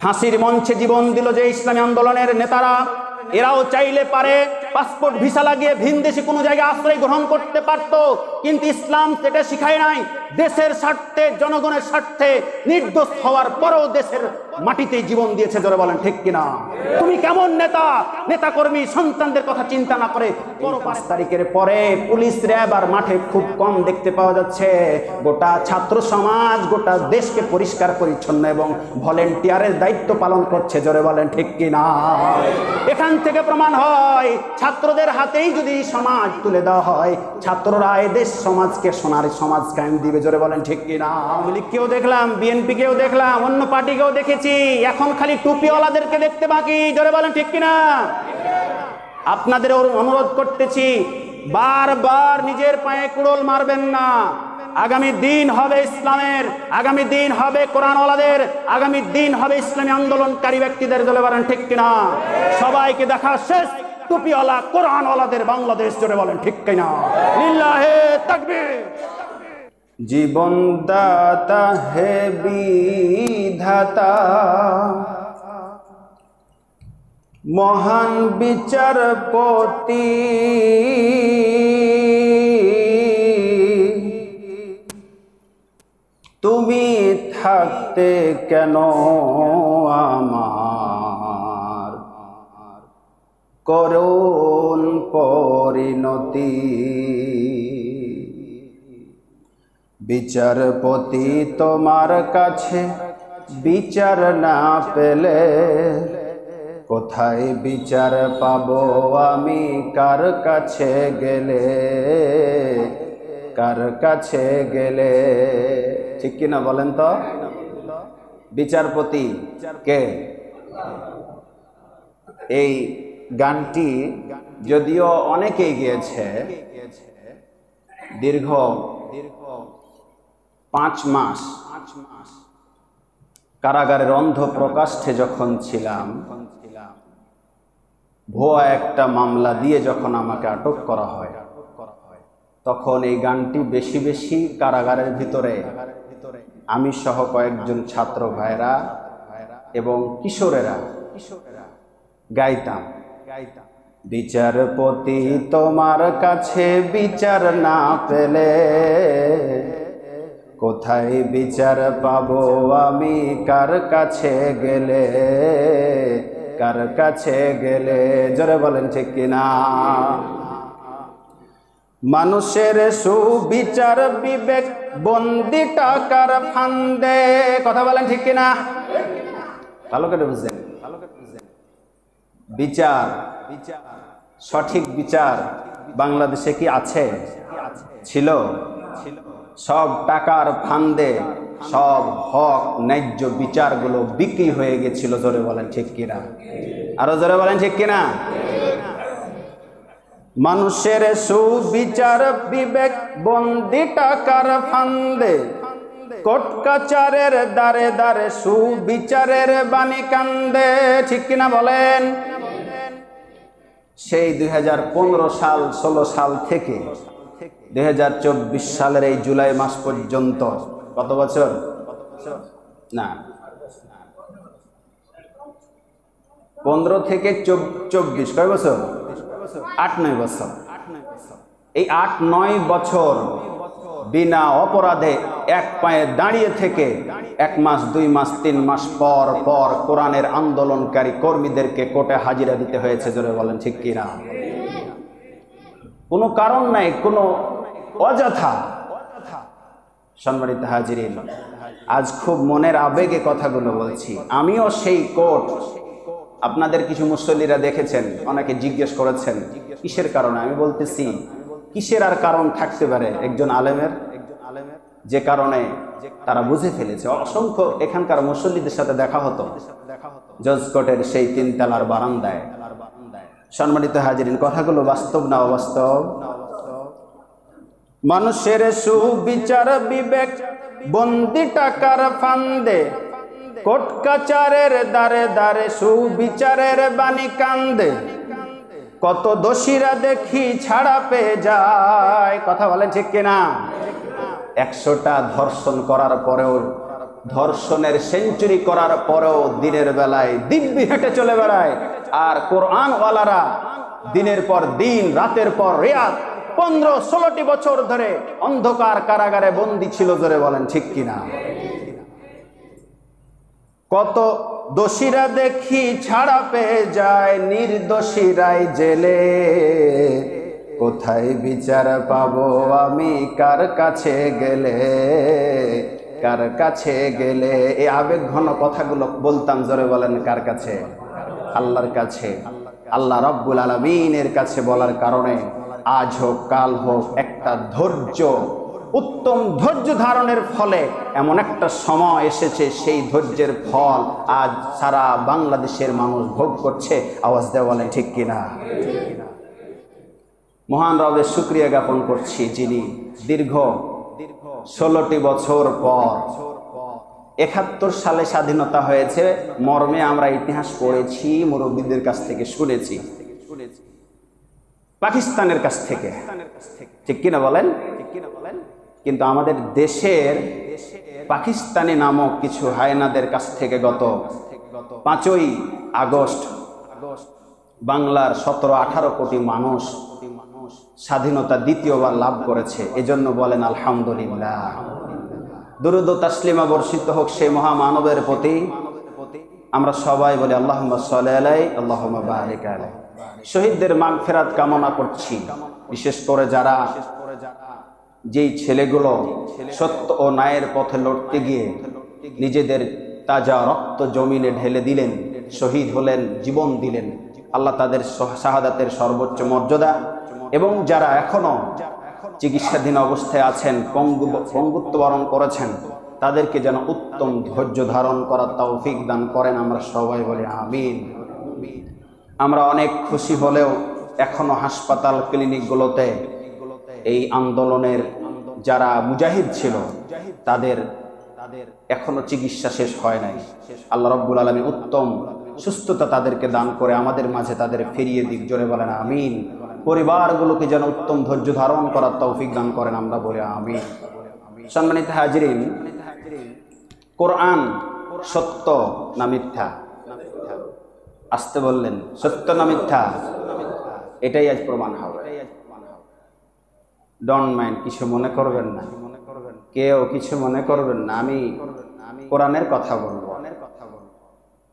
ফাঁসির মঞ্চে জীবন দিল যে ইসলামী আন্দোলনের নেতারা, এরাও চাইলে পারে পাসপোর্ট ভিসা লাগিয়ে ভিন দেশে কোনো জায়গায় আশ্রয় গ্রহণ করতে পারত, কিন্তু ইসলাম সেটা শিখায় নাই। দেশের স্বার্থে, জনগণের স্বার্থে নির্দোষ হওয়ার পরেও দেশের মাটিতে জীবন দিয়েছে। জোরে বলেন ঠিক কিনা? তুমি কেমন নেতা, নেতা কর্মী সন্তানদের কথা চিন্তা না করে? 5 তারিখের পরে পুলিশ র্যাব আর মাঠে খুব কম দেখতে পাওয়া যাচ্ছে। গোটা ছাত্র সমাজ গোটা দেশকে পরিষ্কার পরিচ্ছন্ন এবং ভলেন্টিয়ারের দায়িত্ব পালন করছে। জোরে বলেন ঠিক কিনা? এখান থেকে প্রমাণ হয় ছাত্রদের হাতেই যদি সমাজ তুলে দেওয়া হয়, ছাত্ররা দেশ সমাজকে সোনার সমাজ কায়েম দিবে। জোরে বলেন ঠিক কিনা? আওয়ামী লীগকেও দেখলাম, বিএনপিকেও দেখলাম, অন্য পার্টিকেও দেখেছি, এখন খালি টুপিওয়ালাদেরকে দেখতে বাকি। জোরে বলেন ঠিক কিনা? আপনাদের অনুরোধ করতেছি, বারবার নিজের পায়ে কুড়োল মারবেন না। আগামী দিন হবে ইসলামের, আগামী দিন হবে কোরআনওয়ালাদের, আগামী দিন হবে ইসলামী আন্দোলনকারী ব্যক্তিদের। জোরে বলেন ঠিক কিনা? সবাইকে দেখা শেষ টুপিওয়ালা কোরআনওয়ালাদের বাংলাদেশ। জোরে বলেন ঠিক কিনা? লিল্লাহে তাকবীর। জীবন দাতা হে বিধাতা, মহান বিচারপতি, তুমি থাকতে কেন আমার করুণ পরিণতি। বিচারপতি তোমার কাছে বিচার না পেলে কোথায় বিচার পাবো আমি? কার কাছে গেলে, কার কাছে গেলে? ঠিক কিনা বলেন তো? বিচারপতি কে? এই গানটি যদিও অনেকেই গিয়েছে, দীর্ঘ 5 মাস কারাগারের অন্ধ প্রকাষ্ঠে যখন ছিলাম, ভুয়া একটা মামলা দিয়ে যখন আমাকে আটক করা হয়, তখন এই গানটি বেশি বেশি কারাগারের ভিতরে আমি সহ কয়েকজন ছাত্র ভাইরা এবং কিশোরেরা গাইতাম। বিচারপতি তোমার কাছে বিচার না পেলে কোথায় বিচার পাবো আমি? কার কাছে গেলে, কার কাছে গেলে? জোরে বলেন ঠিক কিনা? মানুষের সুবিচার বিবেক বন্দি টাকার ফান্দে। কথা বলেন ঠিক কিনা? ভালো করে বুঝছেন? বিচার, সঠিক বিচার বাংলাদেশে কি আছে? ছিল? সব টাকার ফান্দে সব হক ন্যায্য বিচারগুলো বিক্রি হয়ে গেছিল। জোরে বলেন ঠিক কিনা? আরো জোরে বলেন ঠিক কিনা? মানুষের সুবিচার বিবেক বন্দি টাকার ফান্দে, কোর্ট কাচারের দ্বারে দ্বারে সুবিচারের বাণী কান্দে। ঠিক কিনা বলেন? সেই 2015 সাল 16 সাল থেকে 2024 সালের এই জুলাই মাস পর্যন্ত কত বছর? না, 15 থেকে 24 কয় বছর? 8-9 বছর। এই 8-9 বছর বিনা অপরাধে এক পায়ে দাঁড়িয়ে থেকে 1 মাস 2 মাস 3 মাস পর পর কোরআনের আন্দোলনকারী কর্মীদেরকে কোর্টে হাজিরা দিতে হয়েছে। জোরে বলেন ঠিক কিনা? কোনো কারণ নাই, কোনো অযথা। সম্মানিত হাজিরিন, আজ খুব মনের আবেগে কথাগুলো বলছি। আমিও সেই কোর্ট, আপনাদের কিছু মুসল্লিরা দেখেছেন, অনেকে জিজ্ঞেস করেছেন কিসের কারণে। আমি বলতেছি কিসের আর কারণ থাকতে পারে একজন আলেমের, যে কারণে তারা বুঝে ফেলেছে। অসংখ্য এখানকার মুসল্লিদের সাথে দেখা হতো জজ কোর্টের সেই 3 তলার বারান্দায়। সম্মানিত হাজিরিন, কথাগুলো বাস্তব না অবাস্তব? মানুষের সুবিচার বিবেক বন্দি টাকার ফান্দে, কোর্ট কাচারের দ্বারে দ্বারে সুবিচারের বাণী কান্দে, কত দোষীরা দেখি ছাড়া পেয়ে যায়। কথা বলেন ঠিক কিনা? 100টা ধর্ষণ করার পরেও ধর্ষণের সেঞ্চুরি করার পরেও দিনের বেলায় দিব্যি হেঁটে চলে বেড়ায়, আর কোরআনওয়ালারা দিনের পর দিন রাতের পর রাত 15-16টি বছর ধরে অন্ধকার কারাগারে বন্দী ছিল। জোরে বলেন ঠিক কিনা? কত দোষীরা দেখি ছাড়া পেয়ে যায়, নির্দোষীরাই জেলে। কোথায় বিচার পাবো আমি, কার কাছে গেলে, কার কাছে গেলে? এই আবেগ ঘন কথাগুলো বলতাম। জোরে বলেন কার কাছে? আল্লাহর কাছে, আল্লাহ রাব্বুল আলামিনের কাছে বলার কারণে আজ হোক কাল হোক একটা ধৈর্য, উত্তম ধৈর্য ধারণের ফলে এমন একটা সময় এসেছে, সেই ধৈর্যের ফল আজ সারা বাংলাদেশের মানুষ ভোগ করছে। আওয়াজ দেওয়া বলেন ঠিক কিনা? মহান রবের শুকরিয়া জ্ঞাপন করছি, যিনি দীর্ঘ 16টি বছর পর 71 সালে স্বাধীনতা হয়েছে মর্মে আমরা ইতিহাস পড়েছি, মুরব্বীদের কাছ থেকে শুনেছি, পাকিস্তানের কাছ থেকে, ঠিক কিনা বলেন? কিন্তু আমাদের দেশের পাকিস্তানি নামক কিছু হায়নাদের কাছ থেকে গত 5ই আগস্ট বাংলার 17-18 কোটি মানুষ স্বাধীনতা দ্বিতীয়বার লাভ করেছে। এজন্য বলেন আলহামদুলিল্লাহ। দুরূদ ও তাসলিমা বর্ষিত হোক সেই মহামানবের প্রতি। আমরা সবাই বলি আল্লাহুম্মা সাল্লি আলাইহি আল্লাহুম্মা বারিক আলাইহি। শহীদদের মাগফিরাত কামনা করছি। বিশেষ করে যারা, যেই ছেলেগুলো সত্য ও ন্যায়ের পথে লড়তে গিয়ে নিজেদের তাজা রক্ত জমিনে ঢেলে দিলেন, শহীদ হলেন, জীবন দিলেন, আল্লাহ তাদের শাহাদাতের সর্বোচ্চ মর্যাদা, এবং যারা এখনো চিকিৎসাধীন অবস্থায় আছেন, পঙ্গুত্ব বরণ করেছেন, তাদেরকে যেন উত্তম ধৈর্য ধারণ করার তৌফিক দান করেন। আমরা সবাই বলি আমিন। আমরা অনেক খুশি হলেও এখনো হাসপাতাল ক্লিনিকগুলোতে এই আন্দোলনের যারা মুজাহিদ ছিল তাদের এখনো চিকিৎসা শেষ হয় নাই। আল্লাহ রাব্বুল আলামিন উত্তম সুস্থতা তাদেরকে দান করে আমাদের মাঝে তাদের ফিরিয়ে দিক। জোরে বলেন আমিন। পরিবারগুলোকে যেন উত্তম ধৈর্য ধারণ করার তৌফিক দান করেন। আমরা বলি আমিন। সম্মানিত হাজিরিন, কোরআন সত্য না মিথ্যা? আসতে বললেন, সত্য না মিথ্যা? এটাই আজ প্রমাণ হবে। ডোন্ট মাইন্ড, কিছু মনে করবেন না, কেউ কিছু মনে করবেন না, আমি কোরআনের কথা বলবো।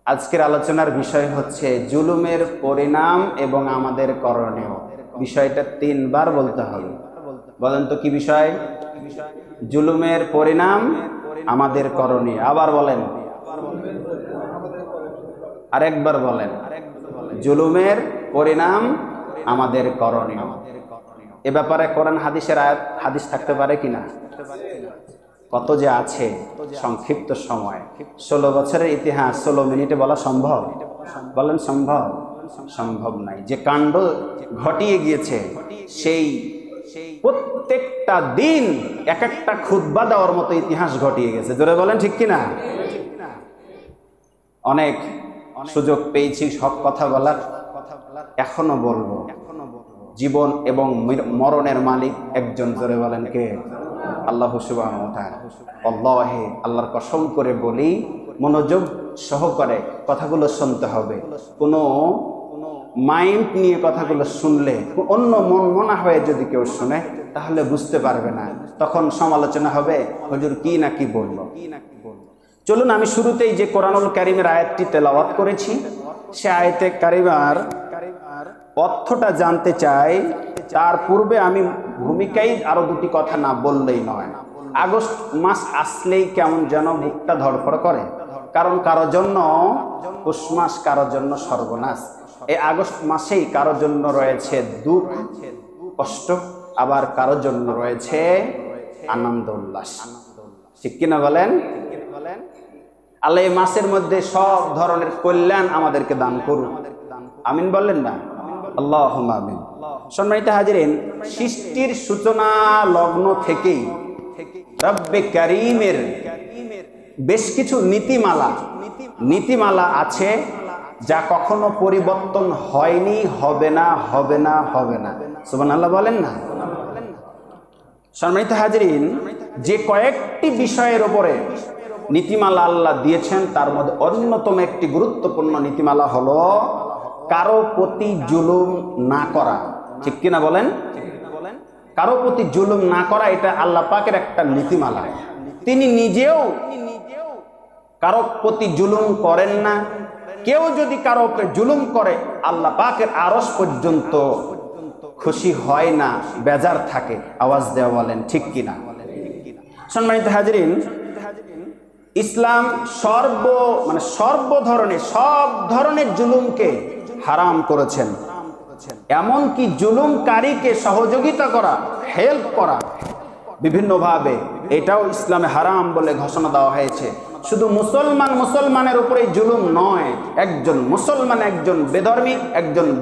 আজকের আলোচনার বিষয় হচ্ছে জুলুমের পরিণাম এবং আমাদের করণীয়। বিষয়টা 3 বার বলতে হবে। বলেন তো কি বিষয়? জুলুমের পরিণাম, আমাদের করণীয়। আবার বলেন, আরেকবার বলেন, জুলুমের পরিণাম, আমাদের করণীয়। এ ব্যাপারে কোরআন হাদিসের হাদিস থাকতে পারে কিনা? কত যে আছে সংক্ষিপ্ত সময়। 16 বছরের ইতিহাস 16 মিনিটে বলা সম্ভব? বলেন সম্ভব? সম্ভব নাই। যে কাণ্ড ঘটিয়ে গিয়েছে, সেই প্রত্যেকটা দিন এক একটা খুতবা দেওয়ার মতো ইতিহাস ঘটিয়ে গেছে। জোরে বলেন ঠিক কিনা? অনেক সুযোগ পেয়েছি সব কথা বলার, এখনো বলবো। জীবন এবং মরণের মালিক একজন। জোরে বলেন কে? আল্লাহ সুবহানাহু ওয়া তাআলা। আল্লাহে, আল্লাহর কসম করে বলি, মনোযোগ সহকারে কথাগুলো শুনতে হবে। কোনো মাইন্ড নিয়ে কথাগুলো শুনলে, অন্য মন মনা হয়ে যদি কেউ শুনে তাহলে বুঝতে পারবে না, তখন সমালোচনা হবে, হুজুর কি না কি বলল। চলুন আমি শুরুতেই যে কোরআনুল কারীমের আয়াতটি তেলাওয়াত করেছি, সে আয়াতে কারিমার অর্থটা জানতে চাই। তার পূর্বে আমি ভূমিকায় আরো 2টি কথা না বললেই নয়। আগস্ট মাস আসলেই কেমন যেন বুকটা ধড়ফড় করে, কারণ কারোর জন্য পৌষ মাস, কারোর জন্য সর্বনাশ। এই আগস্ট মাসেই কারোর জন্য রয়েছে দুঃখ কষ্ট, আবার কারোর জন্য রয়েছে আনন্দ উল্লাস। ঠিক কিনা বলেন? আল্লাহ এই মাসের মধ্যে সব ধরনের কল্যাণ আমাদেরকে দান করুন। আমিন বললেন না? আল্লাহুম্মা আমিন। সম্মানিত হাজিরিন, সৃষ্টির সূচনা লগ্ন থেকেই রব্বে কারীমের বেশ কিছু নীতিমালা আছে, যা কখনো পরিবর্তন হয়নি, হবে না, হবে না, হবে না। সুবহানাল্লাহ বলেন না? সম্মানিত হাজিরিন, যে কয়েকটি বিষয়ের উপরে নীতিমালা আল্লাহ দিয়েছেন, তার মধ্যে অন্যতম একটি গুরুত্বপূর্ণ নীতিমালা হলো কারো প্রতি জুলুম না করা। ঠিক কিনা বলেন? কারো প্রতি জুলুম না করা, এটা আল্লাহ পাকের একটা নীতিমালা। তিনি নিজেও কারো প্রতি জুলুম করেন না। কেউ যদি কারো উপরে জুলুম করে, আল্লাহ পাকের আরশ পর্যন্ত খুশি হয় না, বেজার থাকে। আওয়াজ দেওয়া বলেন ঠিক কিনা? সম্মানিত হাজরিন, ইসলাম সব ধরনের জুলুমকে হারাম করেছেন। এমনকি জুলুমকারীকে সহযোগিতা করা, হেল্প করা বিভিন্নভাবে, এটাও ইসলামে হারাম বলে ঘোষণা দেওয়া হয়েছে। শুধু মুসলমানের উপরে জুলুম নয়, একজন মুসলমান, একজন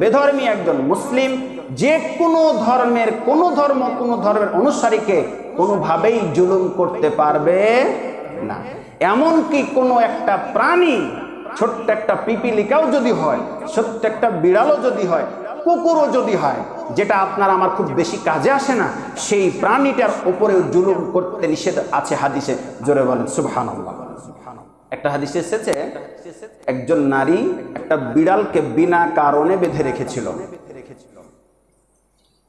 বেধর্মী, একজন মুসলিম, যে কোনো ধর্মের অনুসারীকে কোনোভাবেই জুলুম করতে পারবে না। এমনকি কোনো একটা প্রাণী, ছোট্ট একটা পিপিলিকাও যদি হয়, ছোট্ট একটা বিড়ালও যদি হয়, কুকুরও যদি হয়, যেটা আপনার আমার খুব বেশি কাজে আসে না, সেই প্রাণীটার উপরেও জুলুম করতে নিষেধ আছে হাদিসে। জোরে বলেন সুবহানাল্লাহ। একটা হাদিসে এসেছে, একজন নারী একটা বিড়ালকে বিনা কারণে বেঁধে রেখেছিল।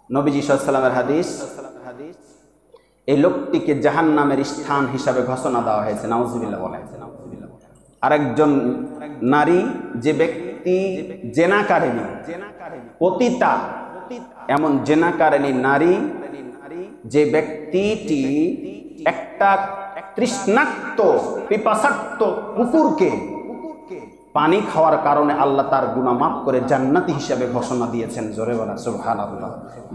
নবীজি সাল্লাল্লাহু আলাইহি ওয়াসাল্লামের হাদিস, এই লোকটিকে জাহান্নামের স্থান হিসাবে ঘোষণা দেওয়া হয়েছে। নাউজুবিল্লাহ বলা হয়েছে। আরেকজন নারী, যে ব্যক্তি জেনাকারিনী, পতিতা, এমন জেনাকারিনী নারী, যে ব্যক্তিটি একটা তৃষ্ণাক্ত পিপাসার্ত কুকুরকে পানি খাওয়ার কারণে আল্লাহ তার গুনাহ মাফ করে জান্নাতি হিসাবে ঘোষণা দিয়েছেন। জোরে বলা সুবহানাল্লাহ।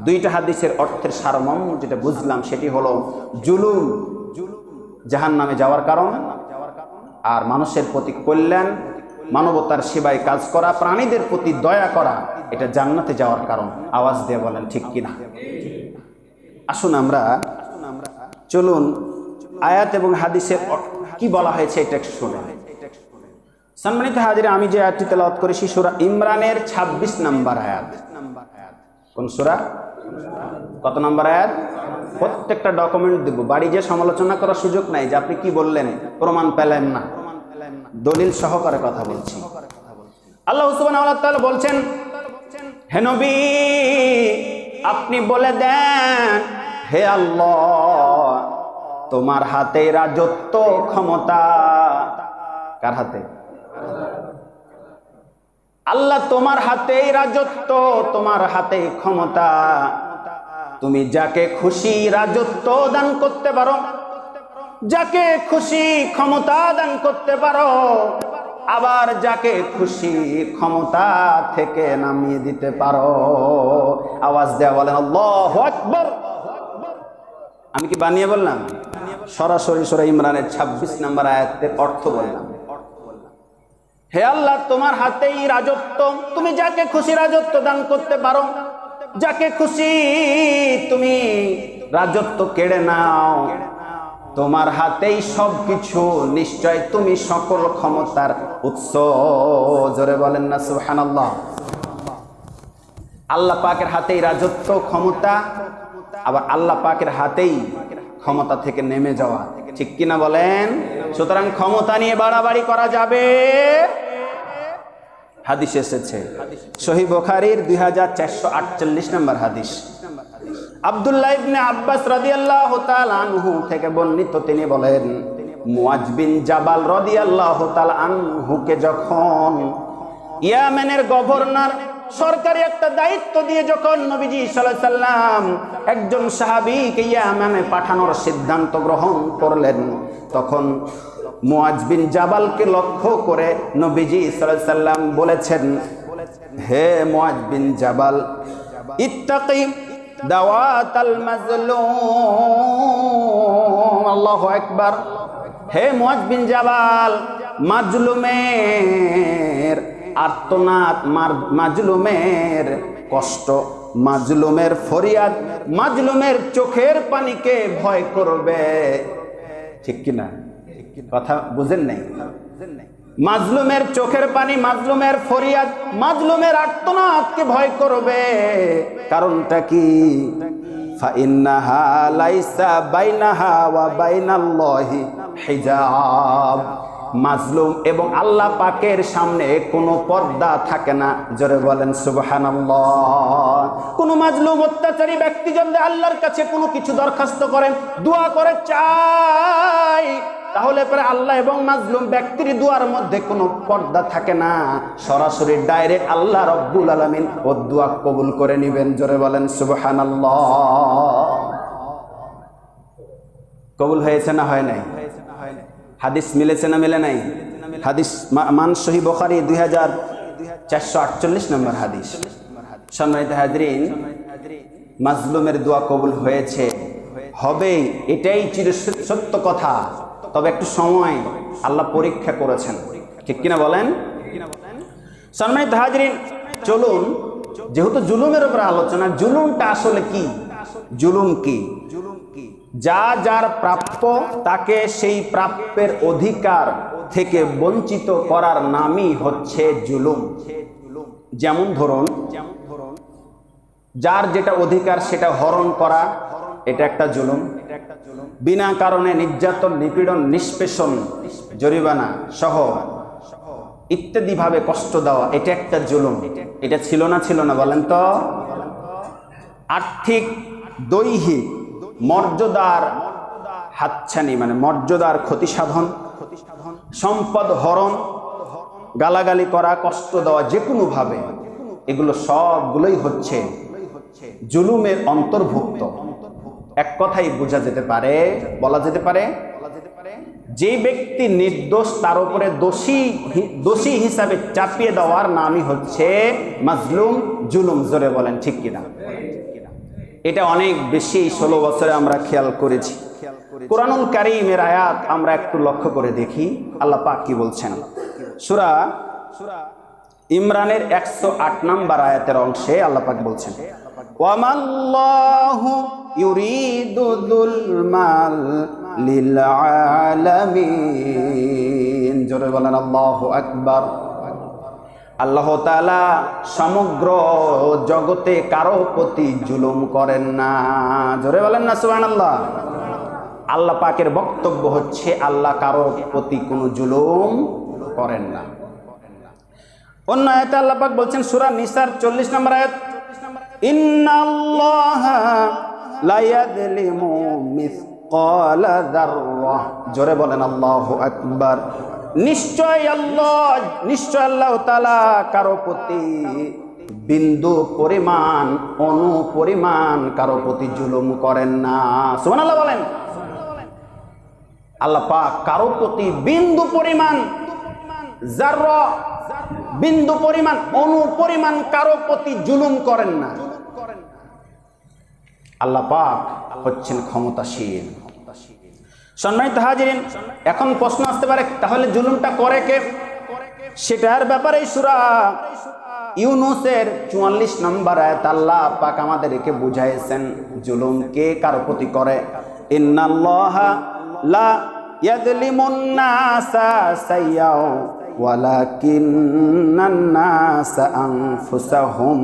দুইটা হাদিসের অর্থের সারমর্ম যেটা বুঝলাম, সেটি হলো জুলুম জাহান্নামে যাওয়ার কারণ, আর মানুষের প্রতি কল্যাণ, মানবতার সেবায় কাজ করা, প্রাণীদের প্রতি দয়া করা, এটা জান্নাতে যাওয়ার কারণ। আওয়াজ দিয়ে বলেন ঠিক কিনা? আসুন আমরা চলুন আয়াত এবং হাদিসের কি বলা হয়েছে এটা শুনে। সম্মানিত হাজিরা, আমি যে আয়াতটি তেলাওয়াত করেছি সূরা ইমরানের 26 নম্বর আয়াত। কোন সূরা? কত নম্বর আয়াত? প্রত্যেকটা ডকুমেন্ট দেব, বাড়ি যে সমালোচনা করার সুযোগ নাই যে আপনি কি বললেন, প্রমাণ পেলেন না, দলিল সহকারে কথা বলছি। আল্লাহ সুবহানাহু ওয়া তাআলা বলছেন, হে নবী আপনি বলে দেন, হে আল্লাহ তোমার হাতে রাজত্ব, ক্ষমতা। কার হাতে? আল্লাহ তোমার হাতেই রাজত্ব, তোমার হাতে ক্ষমতা। তুমি যাকে খুশি রাজত্ব দান করতে পারো, যাকে খুশি ক্ষমতা দান করতে পারো, আবার যাকে খুশি ক্ষমতা থেকে নামিয়ে দিতে পারো। আওয়াজ দেয়া বলেন আল্লাহু আকবার। আমি কি বানিয়ে বললাম? সরাসরি সূরা ইমরানের 26 নম্বর আয়াতের অর্থ বললাম। হে আল্লাহ তোমার হাতেই রাজত্ব, তুমি যাকে খুশি রাজত্ব দান করতে পারো, যাকে খুশি তুমি রাজত্ব কেড়ে নাও। তোমার হাতেই সবকিছু, নিশ্চয় তুমি সকল ক্ষমতার উৎস। জোরে বলেন না সুবহানাল্লাহ। আল্লাহ পাকের হাতেই রাজত্ব, ক্ষমতা, আবার আল্লাহ পাকের হাতেই ক্ষমতা থেকে নেমে যাওয়া। ঠিক কিনা বলেন? সুতরাং ক্ষমতা নিয়ে বাড়াবাড়ি করা যাবে। হাদিস এসেছে সহিহ বুখারীর 2448 নম্বর হাদিস, আব্দুল্লাহ ইবনে আব্বাস রাদিয়াল্লাহু তাআলা আনহু থেকে বর্ণিত। তিনি বলেন, মুআজ বিন জাবাল রাদিয়াল্লাহু তাআলা আনহুকে যখন ইয়ামেনের গভর্নর, সরকারি একটা দায়িত্ব দিয়ে যখন নবীজি সাল্লাল্লাহু আলাইহি সাল্লাম একজন সাহাবীকে ইয়ামেনে পাঠানোর সিদ্ধান্ত গ্রহণ করলেন, তখন মুআজ বিন জাবালকে লক্ষ্য করে নবীজি সাল্লাল্লাহু আলাইহি সাল্লাম বলেছেন, হে মুআজ বিন জাবাল, ইত্তাকি দাওয়াতাল মাজলুম। আল্লাহু আকবার। হে মুআজ বিন জাবাল, মাজলুমের আর্তনাদ, মাজলুমের কষ্ট, মাজলুমের ফরিয়াদ, মাজলুমের চোখের পানিকে ভয় করবে। ঠিক কিনা? কথা বুঝেন নাই? মাজলুমের চোখের পানি, মাজলুমের ফরিয়াদ, মাজলুমের আর্তনাদকে ভয় করবে। কারণটা কি? ফাইন্নাহা লাইসা বাইনাহা ওয়া বাইনাল্লাহি হিজাব। মাজলুম এবং আল্লাহ পাকের সামনে কোনো পর্দা থাকে না। জোরে বলেন সুবহানাল্লাহ। কোনো মাজলুম অত্যাচারী ব্যক্তি যদি আল্লাহর কাছে কোনো কিছু দরখাস্ত করেন, দোয়া করে চাই, তাহলে পরে আল্লাহ এবং মাজলুম ব্যক্তির দোয়ার মধ্যে কোনো পর্দা থাকে না, সরাসরি ডাইরেক্ট আল্লাহ রব্বুল আলামিন ও দোয়া কবুল করে নেবেন। জোরে বলেন সুবহানাল্লাহ। কবুল হয়েছে না হয় নাই? হাদিস মিলেছে না মিলে নাই? হাদিস মান সহিহ বুখারী 2448 নম্বর হাদিস। সম্মানিত হাজরিন, মাজলুমের দোয়া কবুল হয়েছে, হবে, এটাই চির সত্য কথা। তবে একটু সময় আল্লাহ পরীক্ষা করেছেন, ঠিক কিনা বলেন? সম্মানিত হাজরিন, চলুন, যেহেতু জুলুমের উপর আলোচনা, জুলুমটা আসলে কি? জুলুম কি? যা যার প্রাপ্য তাকে সেই প্রাপ্যের অধিকার থেকে বঞ্চিত করার নামই হচ্ছে জুলুম। যেমন ধরুন, যার যেটা অধিকার সেটা হরণ করা, এটা একটা জুলুম। বিনা কারণে নির্যাতন, নিপীড়ন, নিষ্পেষণ, জরিমানা সহ ইত্যাদি ভাবে কষ্ট দেওয়া, এটা একটা জুলুম। এটা ছিল না? ছিল না বলেন তো? আর্থিক, দৈহিক মর্যাদার হাতছানি, মানে মর্যাদার ক্ষতি সাধন, সম্পদ হরণ, গালাগালি করা, কষ্ট দেওয়া, যে কোনো ভাবে, এগুলো সবগুলোই হচ্ছে জুলুমের অন্তর্ভুক্ত। এক কথাই বোঝা যেতে পারে, বলা যেতে পারে, যে ব্যক্তি নির্দোষ তার উপরে দোষী হিসাবে চাপিয়ে দেওয়ার নামই হচ্ছে মাজলুম, জুলুম। জোরে বলেন ঠিক কিনা? এটা অনেক বেশি 16 বছরে আমরা খেয়াল করেছি। কোরআনুল কারীমের আয়াত আমরা একটু লক্ষ্য করে দেখি, আল্লাহ পাক কি বলছেন। সূরা ইমরানের 108 নম্বর আয়াতের অংশে আল্লাহ পাক বলছেন, ওয়ামাল্লাহু ইউরিদু যুলমাল লিল আলামিন। জোরে বলেন আল্লাহু আকবার। আল্লাহ তাআলা সমগ্র জগতে কারো প্রতি জুলুম করেন না। জোরে বলেন না সুবহানাল্লাহ। আল্লাহ পাকের বক্তব্য হচ্ছে আল্লাহ কারো প্রতি কোনো জুলুম করেন না। অন্য আয়াতে আল্লাহ পাক বলছেন, সূরা নিসার 40 নম্বর আয়াত, ইন্নাল্লাহা লা ইয়াযলিমু মিসকালা যাররাহ। জোরে বলেন আল্লাহু আকবার। নিশ্চয় আল্লাহ তাআলা কারো প্রতি বিন্দু পরিমাণ, অণু পরিমাণ কারো প্রতি জুলুম করেন না। সুবহানাল্লাহ বলেন। আল্লাহ পাক কারো প্রতি বিন্দু পরিমাণ, যাররা, বিন্দু পরিমাণ, অণু পরিমাণ কারো প্রতি জুলুম করেন না। আল্লাহ পাক হচ্ছেন ক্ষমতাশীল। সম্মানিত হাজিরিন, এখন প্রশ্ন আসতে পারে, তাহলে জুলুমটা করে কে? সেটার ব্যাপারে সূরা ইউনূসের 44 নম্বর আয়াত আল্লাহ পাক আমাদেরকে বুঝাইছেন জুলুম কে কারো প্রতি করে। ইন্নাল্লাহা লা ইয়াযলিমুন নাসা সাইয়্যাও ওয়ালাকিন্নান নাসা আনফুসাহুম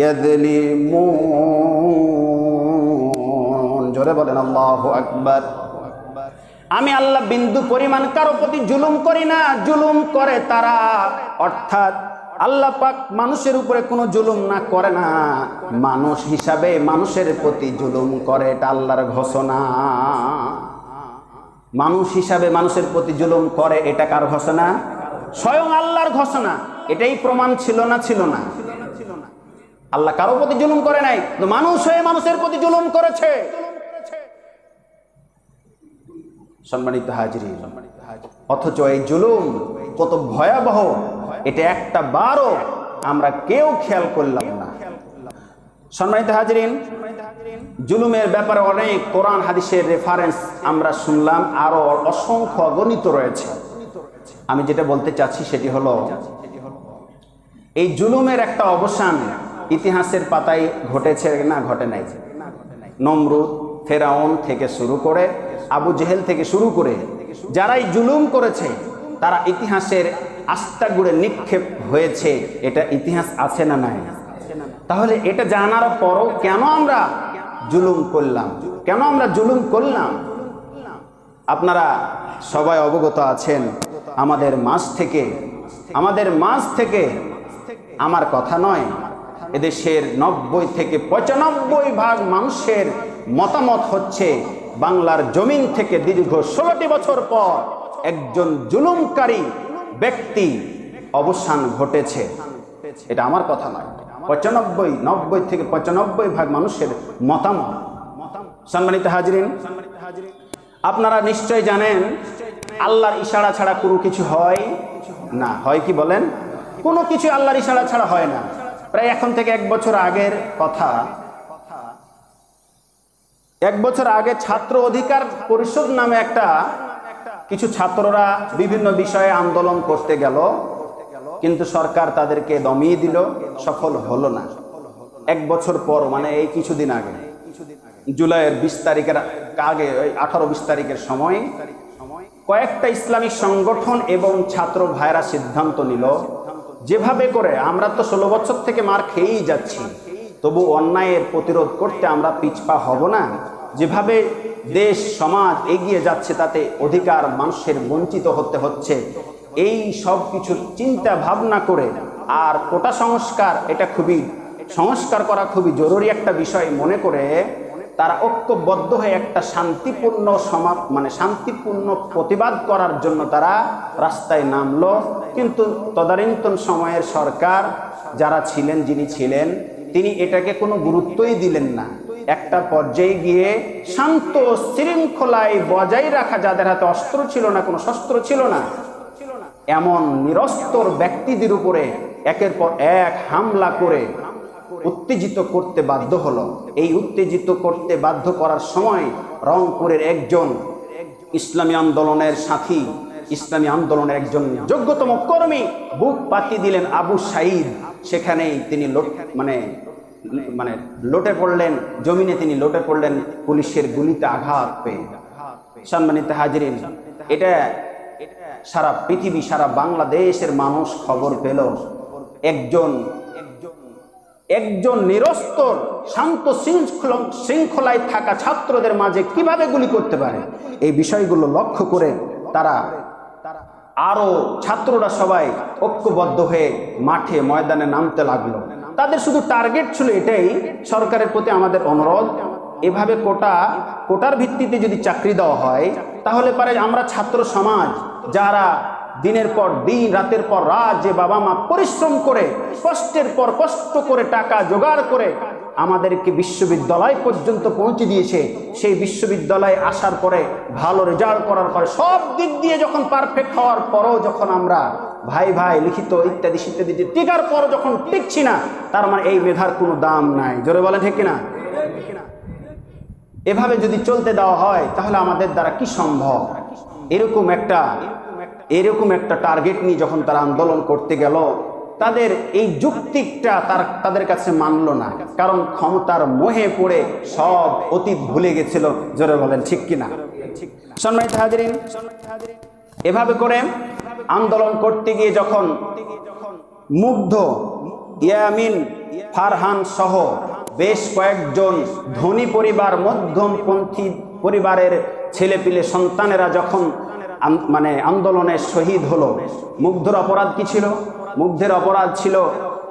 ইয়াযলিমুন। জোরে বলেন আল্লাহু আকবার। আমি আল্লাহ বিন্দু পরিমাণ কারো প্রতি জুলুম করি না, জুলুম করে তারা। অর্থাৎ আল্লাহ পাক মানুষের উপরে কোনো জুলুম না করে না, মানুষ হিসাবে মানুষের প্রতি জুলুম করে, এটা আল্লাহর ঘোষণা। মানুষ হিসাবে মানুষের প্রতি জুলুম করে, এটা কার ঘোষণা? স্বয়ং আল্লাহর ঘোষণা। এটাই প্রমাণ ছিল না? ছিল না? আল্লাহ কারো প্রতি জুলুম করে নাই, মানুষ হয়ে মানুষের প্রতি জুলুম করেছে। সম্মানিত হাজিরিন, অথচ এই জুলুম কত ভয়াবহ, এটা একটা বারও আমরা কেউ খেয়াল করলাম না। সম্মানিত হাজিরিন, জুলুমের ব্যাপারে অনেক কোরআন হাদিসের রেফারেন্স আমরা শুনলাম, আরো অসংখ্য অগণিত রয়েছে। আমি যেটা বলতে চাচ্ছি সেটি হলো, এই জুলুমের একটা অবসান ইতিহাসের পাতায় ঘটেছে না ঘটে নাই? নমরুদ, ফেরাউন থেকে শুরু করে, আবু জেহেল থেকে শুরু করে যারাই জুলুম করেছে তারা ইতিহাসের আস্তাগুড়ে নিক্ষেপ হয়েছে। এটা ইতিহাস আছে না নাই? তাহলে এটা জানার পরও কেন আমরা জুলুম করলাম? কেন আমরা জুলুম করলাম? আপনারা সবাই অবগত আছেন, আমাদের মাঝ থেকে আমার কথা নয়, এদেশের 90 থেকে 95% মানুষের মতামত হচ্ছে বাংলার জমিন থেকে দীর্ঘ 16টি বছর পর একজন জুলুমকারী ব্যক্তি অবসান ঘটেছে। এটা আমার কথা নয়, 90 থেকে 95% মানুষের মতামত। সম্মানিত হাজরিন, আপনারা নিশ্চয় জানেন আল্লাহর ইশারা ছাড়া কোনো কিছু হয় না। হয় কি বলেন? কোনো কিছু আল্লাহর ইশারা ছাড়া হয় না। প্রায় এখন থেকে 1 বছর আগের কথা, 1 বছর আগে ছাত্র অধিকার পরিষদ নামে কিছু ছাত্ররা বিভিন্ন বিষয়ে আন্দোলন করতে গেল, কিন্তু সরকার তাদেরকে দমিয়ে দিল, সফল হলো না। 1 বছর পর, মানে এই কিছুদিন আগে, জুলাইয়ের 20 তারিখের আগে, 18-20 তারিখের সময় কয়েকটা ইসলামিক সংগঠন এবং ছাত্র ভাইরা সিদ্ধান্ত নিল, যেভাবে করে আমরা তো 16 বছর থেকে মার খেয়েই যাচ্ছি, তবু অন্যায়ের প্রতিরোধ করতে আমরা পিছপা হব না। যেভাবে দেশ সমাজ এগিয়ে যাচ্ছে তাতে অধিকার মানুষের বঞ্চিত হতে হচ্ছে, এই সব কিছু চিন্তা ভাবনা করে আর কোটা সংস্কার, এটা সংস্কার করা খুবই জরুরি একটা বিষয় মনে করে তারা ঐক্যবদ্ধ হয়ে একটা শান্তিপূর্ণ প্রতিবাদ করার জন্য তারা রাস্তায় নামলো। কিন্তু তদানীন্তন সময়ের সরকার যিনি ছিলেন তিনি এটাকে কোনো গুরুত্বই দিলেন না। একটা পর্যায়ে গিয়ে শান্ত শৃঙ্খলায় বজায় রাখা, যাদের হাতে অস্ত্র ছিল না, কোনো শস্ত্র ছিল না, এমন নিরস্ত্র ব্যক্তিদের উপরে একের পর এক হামলা করে উত্তেজিত করতে বাধ্য হলো। এই উত্তেজিত করতে বাধ্য করার সময় রংপুরের একজন ইসলামী আন্দোলনের সাথী, ইসলামী আন্দোলনের একজন যোগ্যতম কর্মী বুক পাতিয়ে দিলেন আবু সাঈদ। সেখানেই তিনি লোটে পড়লেন, জমিনে তিনি লোটে পড়লেন পুলিশের গুলিতে আঘাত পেয়ে। সম্মানিত হাজরিন, এটা সারা পৃথিবী, সারা বাংলাদেশের মানুষ খবর পেল। একজন নিরস্ত্র শান্ত শৃঙ্খলায় থাকা ছাত্রদের মাঝে কিভাবে গুলি করতে পারে, এই বিষয়গুলো লক্ষ্য করে তারা আরো ছাত্ররা সবাই ঐক্যবদ্ধ হয়ে মাঠে ময়দানে নামতে লাগলো। তাদের শুধু টার্গেট ছিল এটাই, সরকারের প্রতি আমাদের অনুরোধ, এভাবে কোটার ভিত্তিতে যদি চাকরি দেওয়া হয় তাহলে পারে আমরা ছাত্র সমাজ যারা দিনের পর দিন, রাতের পর রাত, যে বাবা মা পরিশ্রম করে কষ্টের পর কষ্ট করে টাকা জোগাড় করে আমাদেরকে বিশ্ববিদ্যালয় পর্যন্ত পৌঁছে দিয়েছে, সেই বিশ্ববিদ্যালয়ে আসার পরে ভালো রেজাল্ট করার পরে সব দিক দিয়ে যখন পারফেক্ট হওয়ার পরও যখন আমরা ভাই লিখিত ইত্যাদি টিকার পরও যখন টিকছি না, তার মানে এই মেধার কোনো দাম নাই। জোরে বলেন ঠিক কিনা? এভাবে যদি চলতে দেওয়া হয় তাহলে আমাদের দ্বারা কি সম্ভব? এরকম একটা টার্গেট নিয়ে যখন তারা আন্দোলন করতে গেল, তাদের এই যুক্তিটা তাদের কাছে মানল না, কারণ ক্ষমতার মোহে পড়ে সব অতীত ভুলে গেছিল। জোরে বলেন ঠিক কিনা? সম্মানিত হাজরিন, এভাবে করে আন্দোলন করতে গিয়ে যখন মুগ্ধ, ইয়ামিন ফারহান সহ বেশ কয়েকজন ধনী পরিবার, মধ্যমপন্থী পরিবারের ছেলেপিলে সন্তানেরা যখন আন্দোলনে শহীদ হলো, মুগ্ধর অপরাধ কি ছিল? মুগ্ধের অপরাধ ছিল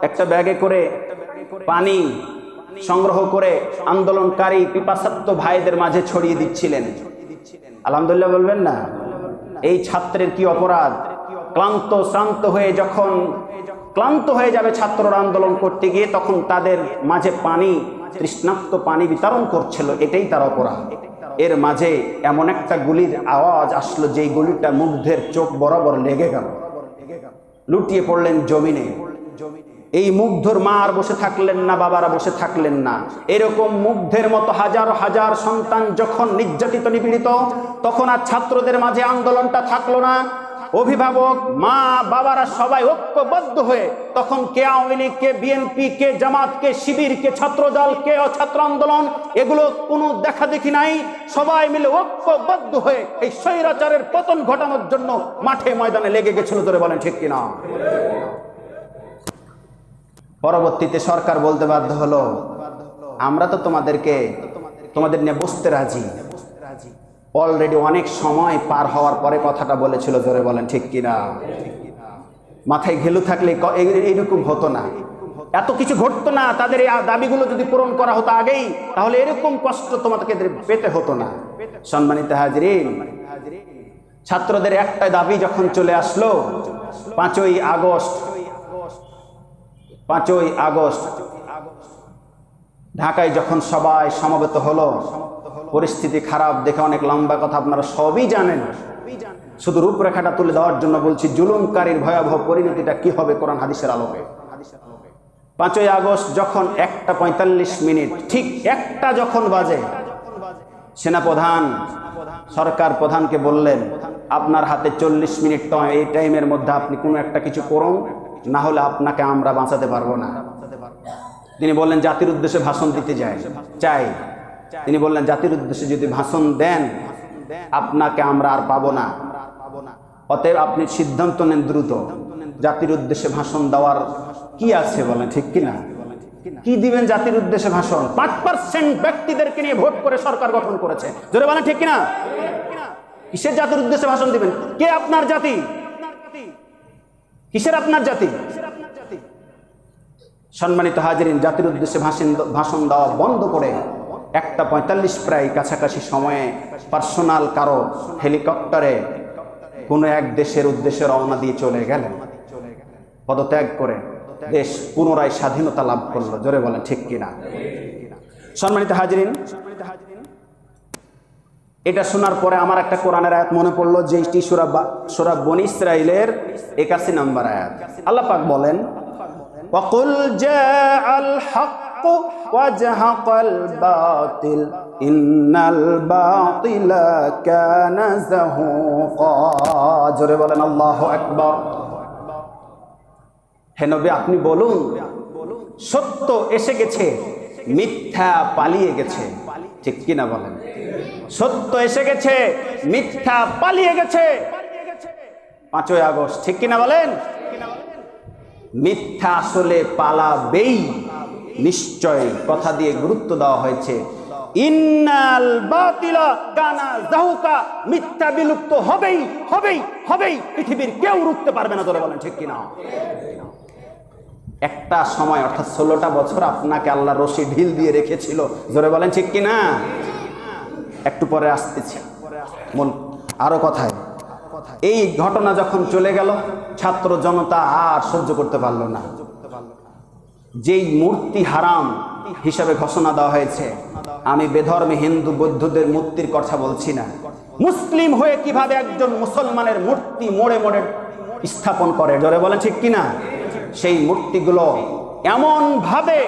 একটা ব্যাগে করে পানি সংগ্রহ করে আন্দোলনকারী পিপাসার্ত ভাইদের মাঝে ছড়িয়ে দিচ্ছিলেন। আলহামদুলিল্লাহ বলবেন না? এই ছাত্রের কি অপরাধ? শ্রান্ত হয়ে যাবে ছাত্ররা আন্দোলন করতে গিয়ে, তখন তাদের মাঝে তৃষ্ণার্ত পানি বিতরণ করছিল, এটাই তার অপরাধ। এর মাঝে এমন একটা গুলির আওয়াজ আসলো, যেই গুলিটা মুগ্ধের চোখ বরাবর লেগে গেল, লুটিয়ে পড়লেন জমিনে। এই মুগ্ধর মা আর বসে থাকলেন না, বাবারা বসে থাকলেন না। এরকম মুগ্ধের মতো হাজার হাজার সন্তান যখন নির্যাতিত, নিপীড়িত, তখন আর ছাত্রদের মাঝে আন্দোলনটা থাকলো না। অভিভাবক, মা, বাবারা সবাই ঐক্যবদ্ধ হয়ে তখন কে আওয়ামী লীগ, কে বিএনপি, কে জামাত, কে শিবির, কে ছাত্রদল, কে ছাত্র আন্দোলন, এগুলো কোনো দেখা দেখি নাই। সবাই মিলে ঐক্যবদ্ধ হয়ে এই স্বৈরাচারের পতন ঘটানোর জন্য মাঠে ময়দানে লেগে গেছিল। ধরে বলেন ঠিক কিনা? পরবর্তীতে সরকার বলতে বাধ্য হলো, আমরা তো তোমাদের নিয়ে বসতে রাজি, অলরেডি অনেক সময় পার হওয়ার পরে কথাটা বলেছিল, জোরে বলেন ঠিক কিনা? মাথায় ঘেলু থাকলে এইরকম হতো না, এত কিছু ঘটতো না। তাদের এই দাবিগুলো যদি পূরণ করা হতো আগেই, তাহলে এরকম কষ্ট তোমাদেরকে পেতে হতো না। সম্মানিত হাজরিন, ছাত্রদের একটা দাবি যখন চলে আসলো, 5ই আগস্ট ঢাকায় যখন সবাই সমবেত হলো, পরিস্থিতি খারাপ দেখে, অনেক লম্বা কথা আপনারা সবই জানেন, শুধু রূপরেখাটা তুলে দেওয়ার জন্য বলছি, জুলুমকারীর ভয়াবহ পরিণতিটা কি হবে কোরআন হাদিসের আলোকে। 5ই আগস্ট যখন 1:45 ঠিক একটা যখন বাজে, সেনাপ্রধান সরকার প্রধানকে বললেন, আপনার হাতে 40 মিনিট, এই টাইমের মধ্যে আপনি কোনো একটা কিছু করুন, না হলে আপনাকে আমরা বাঁচাতে পারবো না। তিনি বললেন, জাতির উদ্দেশ্যে ভাষণ দিতে চাই। তিনি বললেন, জাতির উদ্দেশ্যে যদি ভাষণ দেন, আপনাকে আমরা আর পাবো না, অতএব আপনি সিদ্ধান্ত নেন দ্রুত। জাতির উদ্দেশ্যে ভাষণ দেওয়ার কি আছে বলেন, ঠিক কিনা? কি দিবেন জাতির উদ্দেশ্যে ভাষণ? 5% ব্যক্তিদেরকে নিয়ে ভোট করে সরকার গঠন করেছে, জোরে বলেন ঠিক কিনা? কিসের জাতির উদ্দেশ্যে ভাষণ দিবেন? কে আপনার জাতি? কিসের আপনার জাতি? সম্মানিত হাজিরিন, জাতির উদ্দেশ্যে ভাষণ দেওয়া বন্ধ করে 1:45 প্রায় কাছাকাছি সময়ে পার্সোনাল কারো হেলিকপ্টারে কোনো এক দেশের উদ্দেশ্যে রওনা দিয়ে চলে গেলেন। পদত্যাগ করে দেশ পুনরায় স্বাধীনতা লাভ করলো, জোরে বলেন ঠিক কিনা? সম্মানিত হাজিরিন, এটা শোনার পরে আমার একটা কোরআনের আয়াত মনে পড়লো, যেটি সূরা বনী ইসরাঈলের 81 নম্বর আয়াত। আল্লাহ পাক বলেন, ওয়াকুল জাআল হক ওয়াজহাকাল বাতিল ইন্নাল বাতিলা কানা যাহুকা। জোরে বলেন আল্লাহু আকবার। হে নবী, আপনি বলুন, সত্য এসে গেছে, মিথ্যা পালিয়ে গেছে, ঠিক কিনা বলেন? সত্য এসে গেছে, মিথ্যা পালিয়ে গেছে। 5ই আগস্ট, ঠিক কিনা বলেন? মিথ্যা আসলে পালাবেই, নিশ্চয় কথা দিয়ে গুরুত্ব দেওয়া হয়েছে। ইন্নাল বাতিলা কানা যাহুকা, মিথ্যা বিলুপ্ত হবেই হবেই হবেই, পৃথিবীর কেউ রুখতে পারবে না, জোরে বলেন ঠিক কিনা? একটা সময় অর্থাৎ 16টা বছর আপনাকে আল্লাহ রশি ঢিল দিয়ে রেখেছিল, জোরে বলেন ঠিক কিনা? একটু পরে আসতেছি মূল আরো কথায়। এই ঘটনা যখন চলে গেল, ছাত্র জনতা আর সহ্য করতে পারল না। যেই মূর্তি হারাম হিসাবে ঘোষণা দেওয়া হয়েছে, আমি বেধর্মী হিন্দু বৌদ্ধদের মূর্তির কথা বলছি না, মুসলিম হয়ে কিভাবে একজন মুসলমানের মূর্তি মোড়ে মোড়ে স্থাপন করে, জোরে বলেন ঠিক কিনা? সেই মূর্তিগুলো এমন ভাবে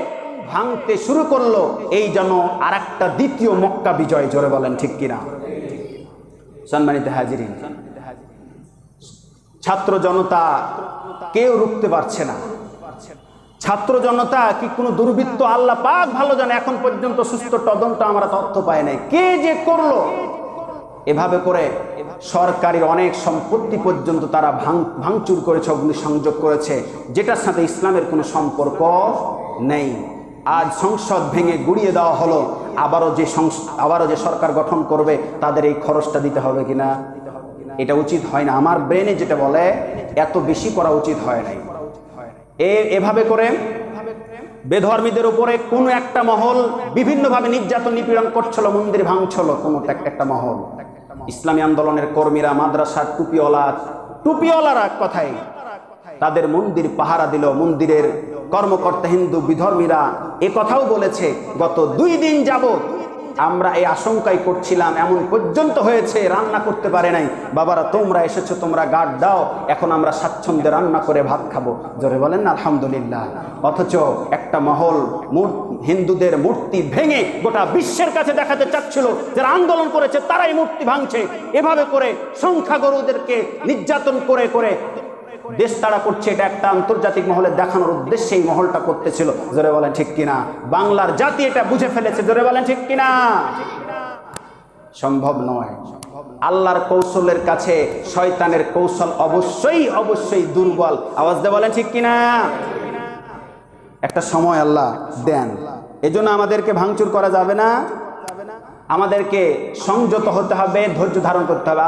ভাঙতে শুরু করলো, এই যেন আর একটা দ্বিতীয় মক্কা বিজয়, জোরে বলেন ঠিক কিনা? সম্মানিত হাজিরিন, ছাত্র জনতা কেউ রুখতে পারছে না। ছাত্র জনতা কি কোনো দুর্বৃত্ত? আল্লাহ পাক ভালো জানে, এখন পর্যন্ত সুস্থ তদন্ত আমরা তথ্য পাই নাই, কে যে করলো। এভাবে করে সরকারি অনেক সম্পত্তি পর্যন্ত তারা ভাঙচুর করেছে, অগ্নিসংযোগ করেছে, যেটার সাথে ইসলামের কোনো সম্পর্ক নেই। আজ সংসদ ভেঙে গুড়িয়ে দেওয়া হলো, আবারও যে সরকার গঠন করবে তাদের এই খরচটা দিতে হবে কিনা? এটা উচিত হয় না। আমার ব্রেনে যেটা বলে, এত বেশি করা উচিত হয় নাই। এভাবে করে বেধর্মীদের উপরে কোনো একটা মহল বিভিন্নভাবে নির্যাতন নিপীড়ন করছিল, মন্দির ভাঙছিল কোনো একটা মহল। ইসলামী আন্দোলনের কর্মীরা, মাদ্রাসার টুপিওয়ালারা কথায় তাদের মন্দির পাহারা দিল। মন্দিরের কর্মকর্তা হিন্দু বিধর্মীরা এ কথাও বলেছে, গত 2 দিন যাবত আমরা এই আশঙ্কাই করছিলাম, এমন পর্যন্ত হয়েছে রান্না করতে পারে নাই। বাবারা, তোমরা এসেছো, তোমরা গার্ড দাও, এখন আমরা স্বাচ্ছন্দ্যে রান্না করে ভাত খাবো, জোরে বলেন আলহামদুলিল্লাহ। অথচ একটা মহল হিন্দুদের মূর্তি ভেঙে গোটা বিশ্বের কাছে দেখাতে চাচ্ছিল, যারা আন্দোলন করেছে তারাই মূর্তি ভাঙছে। এভাবে করে সংখ্যাগুরুদেরকে নির্যাতন করে করে দেশ তাড়া করছে। এটা একটা আন্তর্জাতিক মহলে দেখানোর উদ্দেশ্যে এই মহলটা করতেছিল, জোরে বলেন ঠিক কিনা? বাংলার জাতি এটা বুঝে ফেলেছে, জোরে বলেন ঠিক কিনা? সম্ভব নয়। আল্লাহর কৌশলের কাছে শয়তানের কৌশল অবশ্যই অবশ্যই দুর্বল। আওয়াজ দিয়ে বলেন ঠিক কিনা? একটা সময় আল্লাহ দেন, এজন্য আমাদেরকে ভাঙচুর করা যাবে না। আমাদেরকে সংযত হতে হবে, ধৈর্য ধারণ করতে হবে।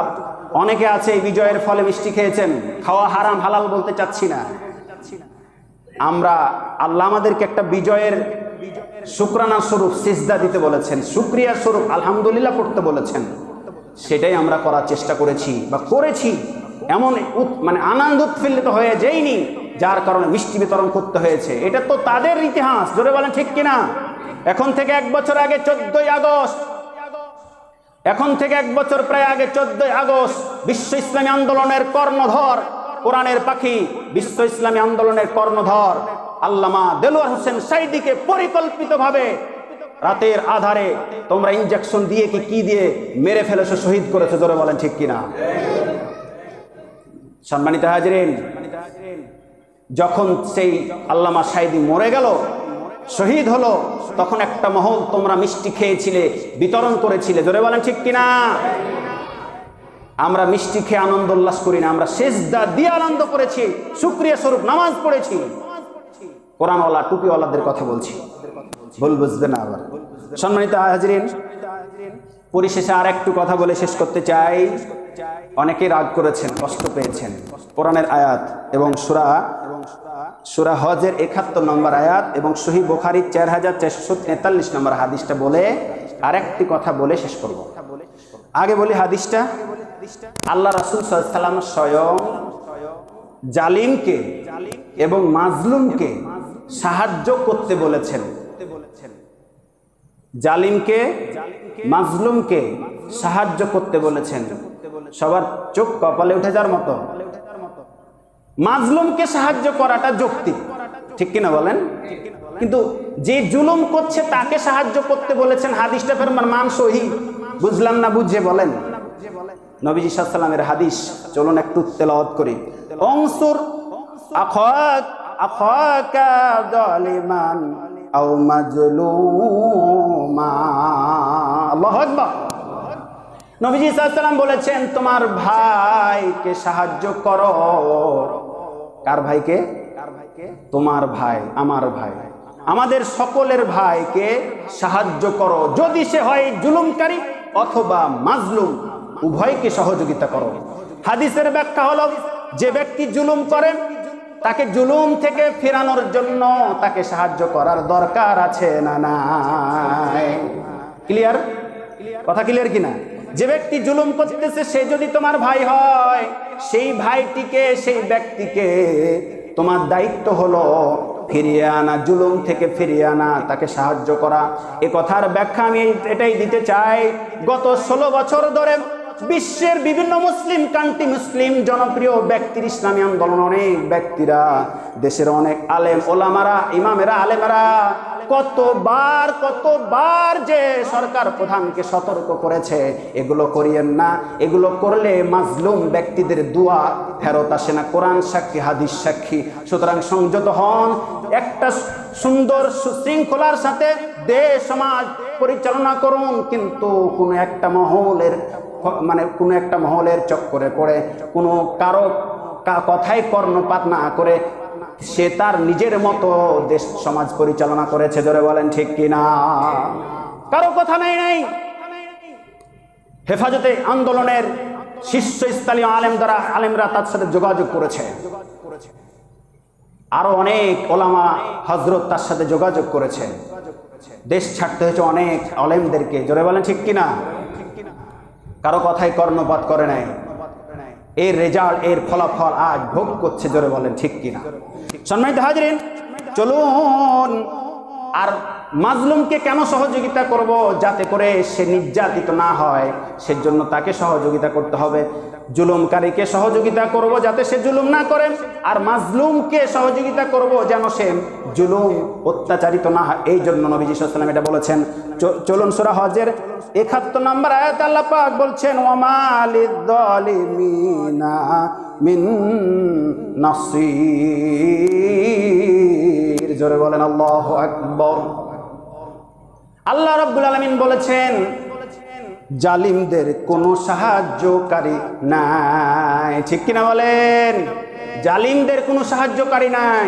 অনেকে আছে এই বিজয়ের ফলে মিষ্টি খেয়েছেন, খাওয়া হারাম হালাল বলতে চাচ্ছি না। আমরা আল্লাহ আমাদেরকে একটা বিজয়ের শুকরানা স্বরূপ সিজদা দিতে বলেছেন, শুকরিয়া স্বরূপ আলহামদুলিল্লাহ পড়তে বলেছেন, সেটাই আমরা করার চেষ্টা করেছি বা করেছি। এমন মানে আনন্দ উৎফুল্লিত হয়ে যায়নি, যার কারণে মিষ্টি বিতরণ করতে হয়েছে। এটা তো তাদের ইতিহাস, জোরে বলেন ঠিক কিনা? এখন থেকে 1 বছর আগে 14ই আগস্ট, এখন থেকে 1 বছর প্রায় আগে 14ই আগস্ট বিশ্ব ইসলামী আন্দোলনের কর্ণধর, কোরআনের পাখি, বিশ্ব ইসলামী আন্দোলনের কর্ণধর আল্লামা দেলোয়ার হোসেন সাঈদীকে পরিকল্পিতভাবে রাতের আধারে তোমরা ইনজেকশন দিয়ে কি দিয়ে মেরে ফেলেছো, শহীদ করেছো, জোরে বলেন ঠিক কিনা? সম্মানিত হাজিরিন, যখন সেই আল্লামা সাঈদী মরে গেল, শহীদ হলো, তখন একটা মহল তোমরা মিষ্টি খেয়েছিলে, বিতরণ করেছিলে, জোরে বলেন ঠিক কিনা? আমরা মিষ্টি খেয়ে আনন্দ উল্লাস করি না, আমরা সিজদা দিয়ে আনন্দ করেছি, শুকরিয়া স্বরূপ নামাজ পড়েছি। কোরআনওয়ালা টুপিওয়ালাদের কথা বলছি, ভুল বুঝবে না আবার। সম্মানিত হাজিরিন, পরিশেষে আর একটু কথা বলে শেষ করতে চাই। অনেকে রাগ করেছেন, কষ্ট পেয়েছেন। কোরআনের আয়াত এবং সূরা হজের 71 নম্বর আয়াত এবং সহিহ বুখারীর 4443 নম্বর হাদিসটা বলে আরেকটি কথা বলে শেষ করব। আগে বলি হাদিসটা। আল্লাহ রাসূল সাল্লাল্লাহু আলাইহি ওয়াসাল্লাম স্বয়ং জালিমকে এবং মাজলুমকে সাহায্য করতে বলেছেন। জালিমকে মাজলুমকে সাহায্য করতে বলেছেন। সবার চোখ কপালে উঠে যাওয়ার মতো। মাজলুমকে সাহায্য করাটা যৌক্তিক, ঠিক কিনা বলেন? কিন্তু যে জুলুম করছে তাকে সাহায্য করতে বলেছেন, হাদিসটা ফের মান সহি, বুঝলাম না, বুঝে বলেন। নবীজি সাল্লাল্লাহু আলাইহি ওয়াসাল্লামের হাদিস, চলুন একটু তেলাওয়াত করি। অনসুর আখাকা যালিমান আও মাজলুমা। আল্লাহু আকবার। নবীজি সাল্লাল্লাহু আলাইহি ওয়াসাল্লাম বলেছেন, তোমার ভাইকে সাহায্য করো। কার ভাইকে? তোমার ভাই, আমার ভাই, আমাদের সকলের ভাইকে সাহায্য করো, যদি সে হয় জুলুমকারী অথবা মাজলুম, উভয়কে সহযোগিতা করো। হাদিসের ব্যাখ্যা হলো, যে ব্যক্তি জুলুম করে তাকে জুলুম থেকে ফেরানোর জন্য তাকে সাহায্য করার দরকার আছে না নাই? ক্লিয়ার কথা? ক্লিয়ার কিনা? যে ব্যক্তি জুলুম করতেছে সে যদি তোমার ভাই হয়, সেই ভাইটিকে, সেই ব্যক্তিকে তোমার দায়িত্ব হলো ফিরিয়ে আনা, জুলুম থেকে ফিরিয়ে আনা, তাকে সাহায্য করা। এ কথার ব্যাখ্যা আমি এটাই দিতে চাই। গত 16 বছর ধরে বিশ্বের বিভিন্ন মুসলিম কান্ট্রি, মুসলিম জনপ্রিয় ব্যক্তির, ইসলামী আন্দোলন অনেক ব্যক্তিরা, দেশের অনেক আলেম ওলামারা, ইমামেরা, আলেমারা কতবার যে সরকার প্রধানকে সতর্ক করেছে, এগুলো করিয়েন না, এগুলো করলে মাজলুম ব্যক্তিদের দোয়া ফেরত আসে না। কোরআন সাক্ষী, হাদিস সাক্ষী। সুতরাং সংযত হন, একটা সুন্দর সুশৃঙ্খলার সাথে দেশ সমাজ পরিচালনা করুন, কিন্তু কোনো একটা মহলের চক্করে পড়ে, কোনো কারো কথায় কর্ণপাত না করে সে তার নিজের মতো দেশ সমাজ পরিচালনা করেছে, জোরে বলেন ঠিক কিনা? কারো কথা নাই। হেফাজতে আন্দোলনের শীর্ষস্থানীয় আলেমরা তার সাথে যোগাযোগ করেছে, আরো অনেক ওলামা হযরত তার সাথে যোগাযোগ করেছে। দেশ ছাড়তে হয়েছে অনেক আলেমদেরকে, জোরে বলেন ঠিক কিনা? কারো কথায় কর্ণপাত করে নাই। এর রেজাল্ট, এর ফলাফল আজ ভোগ করছে, জোরে বলেন ঠিক কিনা? সম্মানিত হাজিরিন, চলুন আর মাজলুমকে কেন সহযোগিতা করব? যাতে করে সে নির্যাতিত না হয়, সেজন্য তাকে সহযোগিতা করতে হবে। জুলুমকারীকে সহযোগিতা করব যাতে সে জুলুম না করে, আর মাজলুমকে সহযোগিতা করব যেন সে জুলুম অত্যাচারিত না হয়। এই জন্য নবীজি সাল্লাল্লাহু আলাইহি ওয়াসাল্লাম এটা বলেছেন। চলুন সূরা হজের 71 নম্বর আয়াত আল্লাহ পাক বলছেন, ওয়া মালিদ যালিমিনা মিন নাসির। জোরে বলেন আল্লাহু আকবার। আল্লাহ রাব্বুল আলামিন বলেছেন, জালিমদের কোনো সাহায্যকারী নাই। ঠিক কিনা বলেন? জালিমদের কোনো সাহায্যকারী নাই।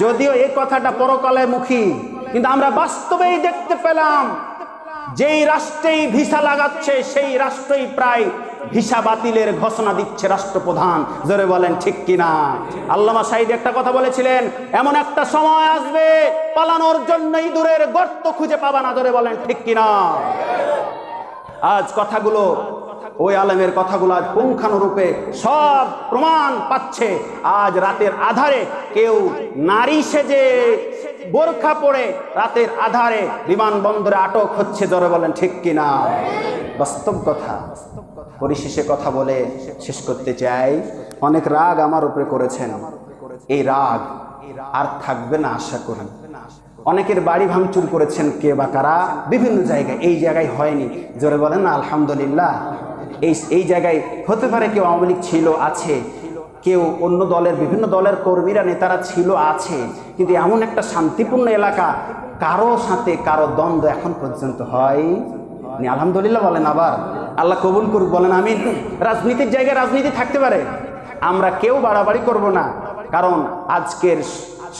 যদিও এই কথাটা পরকালে মুখী, কিন্তু আমরা বাস্তবেই দেখতে পেলাম যেই রাষ্ট্রেই ভিসা লাগাচ্ছে সেই রাষ্ট্রই প্রায় ভিসা বাতিলের ঘোষণা দিচ্ছে রাষ্ট্রপ্রধান। জোরে বলেন ঠিক কিনা? আল্লামা সাঈদী একটা কথা বলেছিলেন, এমন একটা সময় আসবে পালানোর জন্য ইঁদুরের গর্ত খুঁজে পাবা না। জোরে বলেন ঠিক কিনা? আজ কথাগুলো, ওই আলেমের কথাগুলো আজ পুঙ্খানুরূপে সব প্রমাণ পাচ্ছে। আজ রাতের আধারে কেউ নারী সেজে বোরখা পরে রাতের আধারে বিমানবন্দরে আটক হচ্ছে। জোরে বলেন ঠিক কিনা? বাস্তব কথা। পরিশেষে কথা বলে শেষ করতে চাই, অনেক রাগ আমার উপরে করেছেন, এই রাগ আর থাকবে না আশা করি। অনেকের বাড়ি ভাঙচুর করেছেন কে বা কারা, বিভিন্ন জায়গায়, এই জায়গায় হয়নি। জোরে বলেন না আলহামদুলিল্লাহ। এই জায়গায় হতে পারে কেউ আওয়ামী লীগ ছিল, আছে, কেউ অন্য দলের, বিভিন্ন দলের কর্মীরা নেতারা ছিল, আছে, কিন্তু এমন একটা শান্তিপূর্ণ এলাকা কারো সাথে কারো দ্বন্দ্ব এখন পর্যন্ত হয় আলহামদুলিল্লাহ বলেন। আবার আল্লাহ কবুল করুক, বলেন আমিন। রাজনীতির জায়গায় রাজনীতি থাকতে পারে, আমরা কেউ বাড়াবাড়ি করব না, কারণ আজকের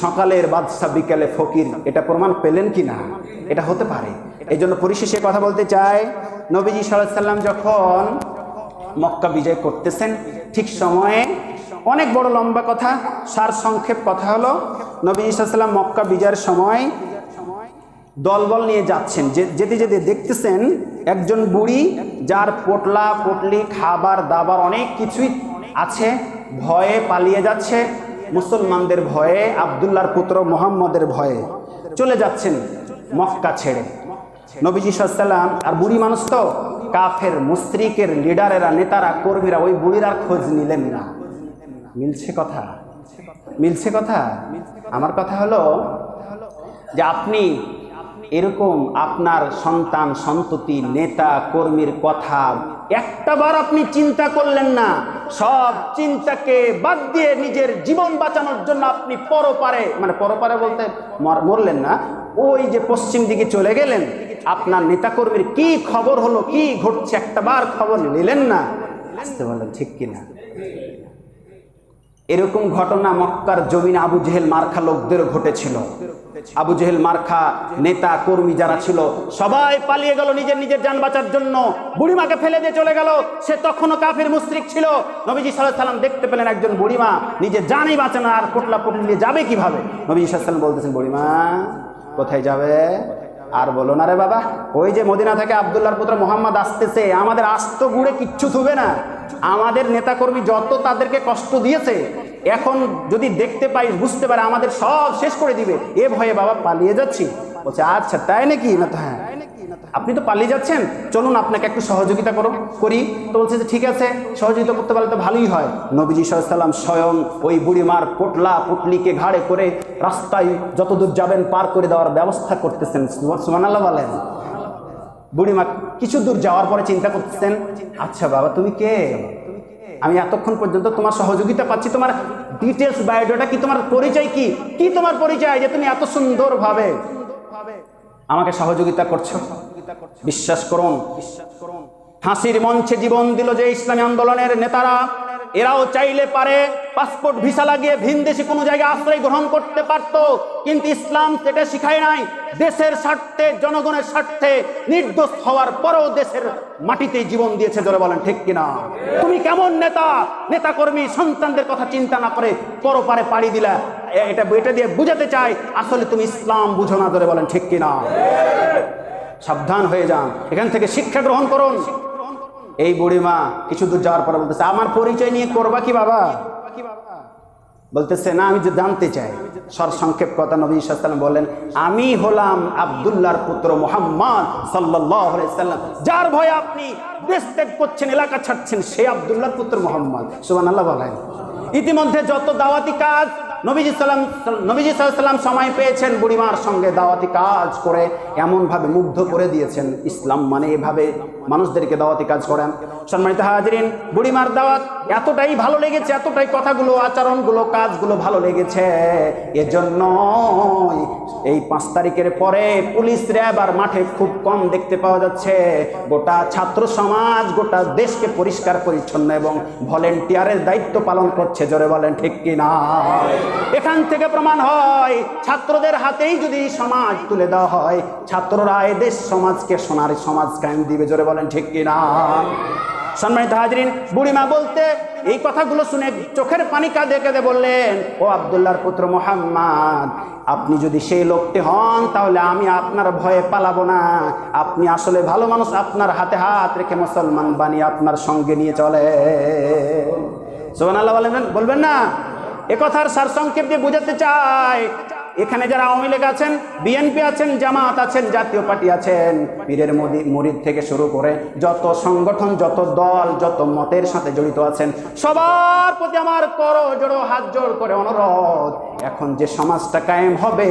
সকালের বাদশা বিকেলে ফকির, এটা প্রমাণ পেলেন কি না? এটা হতে পারে। এই জন্য পরিশেষে কথা বলতে চাই, নবীজি সাল্লাল্লাহু আলাইহি ওয়াসাল্লাম যখন মক্কা বিজয় করতেছেন, ঠিক সময়ে, অনেক বড় লম্বা কথা, সার সংক্ষেপ কথা হলো, নবীজি সাল্লাল্লাহু আলাইহি ওয়াসাল্লাম মক্কা বিজয়ের সময় দলবল নিয়ে যাচ্ছেন, যেতে যেতে দেখতেছেন একজন বুড়ি, যার পোটলা পোটলি খাবার দাবার অনেক কিছুই আছে, ভয়ে পালিয়ে যাচ্ছে, মুসলমানদের ভয়ে, আব্দুল্লাহর পুত্র মুহাম্মদের ভয়ে চলে যাচ্ছেন মক্কা ছেড়ে। নবীজি সাল্লাল্লাহু আলাইহি ওয়াসাল্লাম, আর বুড়ি মানুষ তো, কাফের মুশরিকের লিডারেরা, নেতারা, কর্মীরা ওই বুড়ির আর খোঁজ নিলেন না। মিলছে কথা? মিলছে কথা? আমার কথা হলো যে আপনি এরকম আপনার সন্তান সন্ততি, নেতা কর্মীর কথা একটাবার আপনি চিন্তা করলেন না, সব চিন্তাকে বাদ দিয়ে নিজের জীবন বাঁচানোর জন্য আপনি পরপারে, মানে পরপারে বলতে মরলেন না, ওই যে পশ্চিম দিকে চলে গেলেন। আপনার নেতাকর্মীর কি খবর হলো, কি ঘটছে, একটাবার খবর নিলেন না। আসতে বললেন ঠিক কিনা? এরকম ঘটনা মক্কার জমিনে আবু জেহেল মার্কা লোকদেরও ঘটেছিল। আবু জেহেল মার্কা নেতা কর্মী যারা ছিল সবাই পালিয়ে গেল নিজের নিজের জান বাঁচার জন্য। বুড়িমাকে ফেলে দিয়ে চলে গেল, সে তখনও কাফির মুশরিক ছিল। নবীজি সাল্লাল্লাহু আলাইহি ওয়াসাল্লাম দেখতে পেলেন একজন বুড়িমা নিজের জানই বাঁচে না, আর পোটলা পোটলি নিয়ে যাবে কিভাবে? নবীজি সাল্লাল্লাহু আলাইহি ওয়াসাল্লাম বলতেছেন, বুড়িমা কোথায় যাবে? আর বলো না রে বাবা, ওই যে মদিনা থেকে আব্দুল্লাহর পুত্র মুহাম্মদ আসতেছে, আমাদের আস্ত গুড়ে কিচ্ছু থুবে না। আমাদের নেতাকর্মী যত তাদেরকে কষ্ট দিয়েছে, এখন যদি দেখতে পাই, বুঝতে পারে, আমাদের সব শেষ করে দিবে, এ ভয়ে বাবা পালিয়ে যাচ্ছি। বলছে আচ্ছা তাই নাকি? না তো হ্যাঁ, আপনি তো পালিয়ে যাচ্ছেন, চলুন আপনাকে একটু সহযোগিতা করি। তো বলছে যে ঠিক আছে, সহযোগিতা করতে পারলে তো ভালোই হয়। নবীজি সাল্লাল্লাহু আলাইহি ওয়াসাল্লাম স্বয়ং ওই বুড়িমার পোটলা পুটলিকে ঘাড়ে করে রাস্তায় যতদূর যাবেন পার করে দেওয়ার ব্যবস্থা করতেছেন। সুবহানাল্লাহ বলেন। বুড়িমা কিছু দূর যাওয়ার পরে চিন্তা করতেছেন, আচ্ছা বাবা তুমি কে? আমি এতক্ষণ পর্যন্ত তোমার সহযোগিতা পাচ্ছি, তোমার ডিটেলস, বায়োডাটা কি, তোমার পরিচয় কি, কি তোমার পরিচয় যে তুমি এত সুন্দরভাবে আমাকে সহযোগিতা করছো? বিশ্বাস করুন, ফাঁসির মঞ্চে জীবন দিল যে ইসলামী আন্দোলনের নেতারা, এরাও চাইলে পারে পাসপোর্ট ভিসা লাগিয়ে ভিনদেশি কোনো জায়গায় আশ্রয় গ্রহণ করতে পারত, কিন্তু ইসলাম সেটা শিখায় নাই। দেশের স্বার্থে, জনগণের স্বার্থে নির্দোষ হওয়ার পরেও দেশের মাটিতে জীবন দিয়েছে। জোরে বলেন ঠিক কিনা? তুমি কেমন নেতাকর্মী সন্তানদের কথা চিন্তা না করে পরপারে পাড়ি দিলা? এটা দিয়ে বুঝাতে চাই আসলে তুমি ইসলাম বুঝো না। জোরে বলেন ঠিক কিনা? সাবধান হয়ে যান, এখান থেকে শিক্ষা গ্রহণ করুন। এই বুড়িমা কিছু দূর যাওয়ার পরে বলতেছে, আমার পরিচয় নিয়ে করবা কি বাবা? বলতেছে না, আমি যে জানতে চাই। সর সংক্ষেপ কথা, নবী সাল্লাল্লাহু আলাইহি ওয়াসাল্লাম বলেন, আমি হলাম আব্দুল্লাহর পুত্র মুহাম্মদ সাল্লাল্লাহু আলাইহি ওয়াসাল্লাম। যার ভয়ে আপনি দেশ ত্যাগ করছেন, এলাকা ছাড়ছেন, সে আব্দুল্লাহর পুত্র মুহাম্মদ। সুবহানাল্লাহ বলেন। ইতিমধ্যে যত দাওয়াতি কাজ নবীজি সাল্লাল্লাহু আলাইহি ওয়াসাল্লাম সময় পেয়েছেন, বুড়িমার সঙ্গে দাওয়াতি কাজ করে এমনভাবে মুগ্ধ করে দিয়েছেন। ইসলাম মানে এভাবে মানুষদেরকে দাওয়াতি কাজ করেন। সম্মানিত হাজিরিন, বুড়িমার দাওয়াত এতটাই ভালো লেগেছে, এতটাই কথাগুলো, আচরণগুলো, কাজগুলো ভালো লেগেছে, এজন্য এই 5 তারিখের পরে পুলিশ র্যাব আর মাঠে খুব কম দেখতে পাওয়া যাচ্ছে। গোটা ছাত্র সমাজ গোটা দেশকে পরিষ্কার পরিচ্ছন্ন এবং ভলেন্টিয়ারের দায়িত্ব পালন করছে। জোরে বলেন ঠিক কিনা? এখান থেকে প্রমাণ হয় ছাত্রদের হাতেই যদি সমাজ তুলে দেওয়া হয়, ছাত্ররা এই দেশ সমাজকে সোনার সমাজ কায়েম দিবে। জোরে বলেন ঠিক কিনা? সম্মানিত হাজরিন, বুড়িমা বলতে এই কথাগুলো শুনে চোখের পানি কাঁদে কাঁদে বললেন, ও আব্দুল্লাহর পুত্র মোহাম্মদ, আপনি যদি সেই লোকটি হন তাহলে আমি আপনার ভয়ে পালাবো না। আপনি আসলে ভালো মানুষ, আপনার হাতে হাত রেখে মুসলমান বানিয়ে আপনার সঙ্গে নিয়ে চলে। সুবহানাল্লাহ বলবেন না? এ কথার সারসংক্ষেপ দিয়ে বোঝাতে চাই, এখানে যারা আওয়ামী লীগ আছেন, বিএনপি আছেন, জামাত আছেন, জাতীয় পার্টি আছেন, পীরের মুরিদ থেকে শুরু করে যত সংগঠন, যত দল, যত মতের সাথে জড়িত আছেন, সবার প্রতি আমার করজোড়ো হাত জোড় করে অনুরোধ, এখন যে সমাজটা কায়েম হবে,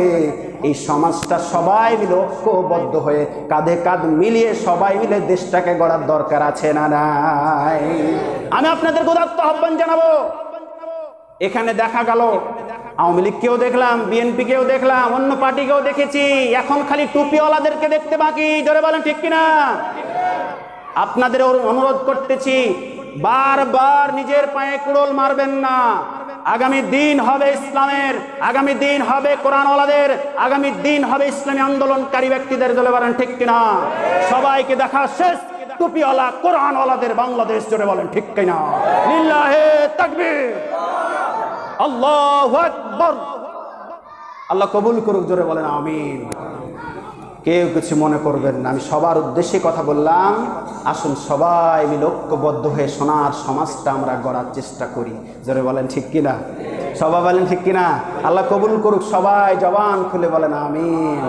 এই সমাজটা সবাই মিলে ঐক্যবদ্ধ হয়ে কাঁধে কাঁধ মিলিয়ে সবাই মিলে দেশটাকে গড়ার দরকার আছে না নাই? আমি আপনাদের উদাত্ত আহ্বান জানাবো। এখানে দেখা গেল আওয়ামী লীগকেও দেখলাম, বিএনপিকেও দেখলাম, অন্য পার্টিকেও দেখেছি, এখন খালি টুপিওয়ালাদেরকে দেখতে বাকি। জোরে বলেন ঠিক কিনা? আপনাদের অনুরোধ করতেছি, বারবার নিজের পায়ে কুড়োল মারবেন না। আগামী দিন হবে ইসলামের, আগামী দিন হবে কোরআনওয়ালাদের, আগামী দিন হবে ইসলামী আন্দোলনকারী ব্যক্তিদের। জোরে বলেন ঠিক কিনা? সবাইকে দেখা শেষ, টুপিওয়ালা কোরআনওয়ালাদের বাংলাদেশ। জোরে বলেন ঠিক কিনা? লিল্লাহে তাকবীর, আল্লাহু আকবার। আল্লাহ কবুল করুক। জোরে বলেন আমিন। কেউ কিছু মনে করবেন না, আমি সবার উদ্দেশ্যে কথা বললাম। আসুন সবাই মিলে ঐক্যবদ্ধ হয়ে সোনার সমাজটা আমরা গড়ার চেষ্টা করি। জোরে বলেন ঠিক কিনা? সবাই বলেন ঠিক কিনা? আল্লাহ কবুল করুক। সবাই জবান খুলে বলেন আমিন।